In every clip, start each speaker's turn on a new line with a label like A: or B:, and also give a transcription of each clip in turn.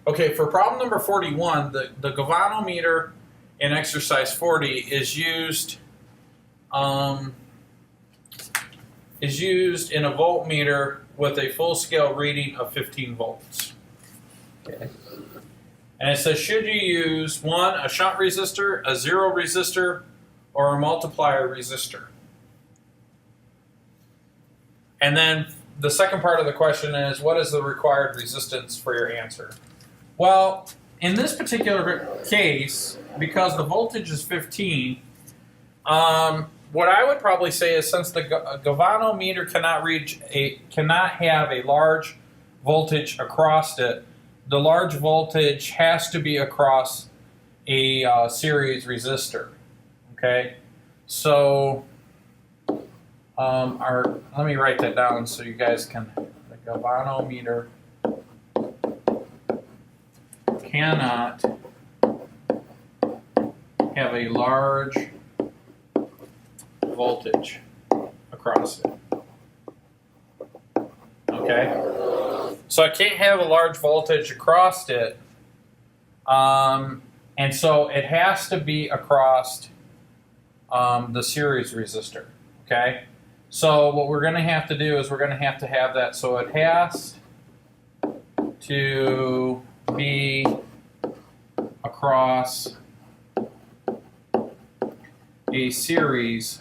A: Okay, for problem number 41, the galvanometer in exercise 40 is used in a voltmeter with a full scale reading of 15 volts.
B: Okay.
A: And it says, should you use one, a shunt resistor, a zero resistor, or a multiplier resistor? And then the second part of the question is, what is the required resistance for your answer? Well, in this particular case, because the voltage is 15, what I would probably say is, since the galvanometer cannot have a large voltage across it, the large voltage has to be across a series resistor. Okay, so let me write that down so you guys can. The galvanometer cannot have a large voltage across it. Okay, so I can't have a large voltage across it, and so it has to be across the series resistor. Okay, so what we're going to have to do is we're going to have that, so it has to be across a series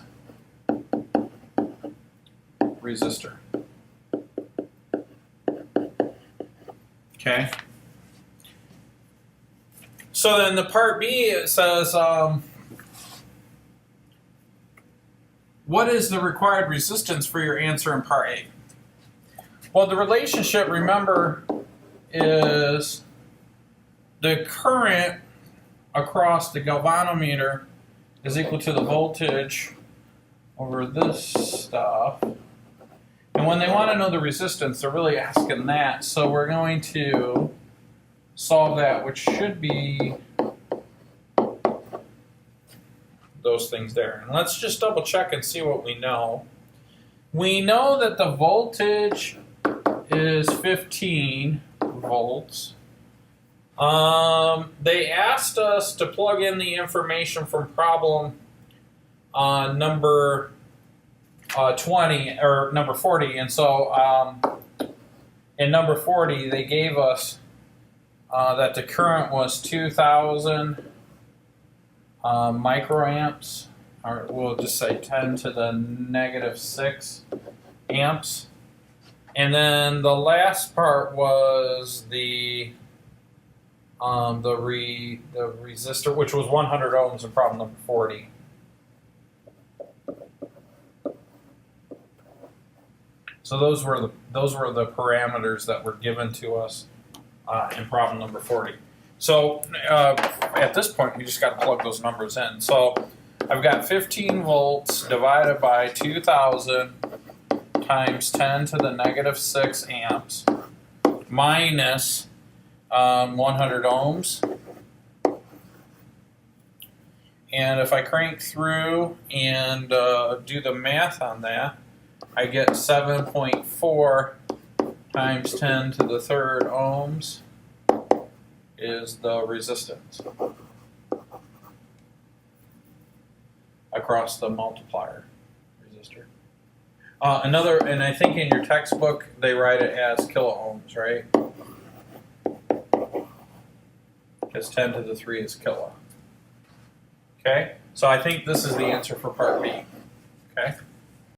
A: resistor. Okay. So then the part B, it says, what is the required resistance for your answer in part A? Well, the relationship, remember, is the current across the galvanometer is equal to the voltage over this stuff. And when they want to know the resistance, they're really asking that. So we're going to solve that, which should be those things there. And let's just double check and see what we know. We know that the voltage is 15 volts. They asked us to plug in the information from problem number 20 or number 40, and so in number 40 they gave us that the current was 2,000 microamps, or we'll just say 10 to the negative 6 amps, and then the last part was the resistor, which was 100 ohms in problem number 40. So those were the parameters that were given to us in problem number 40. So at this point, we just got to plug those numbers in. So I've got 15 volts divided by 2,000 times 10 to the negative 6 amps minus 100 ohms. And if I crank through and do the math on that, I get 7.4 times 10 to the third ohms is the resistance across the multiplier resistor. And I think in your textbook they write it as kilo ohms, right? Because 10 to the 3 is kilo. Okay, so I think this is the answer for part B. Okay.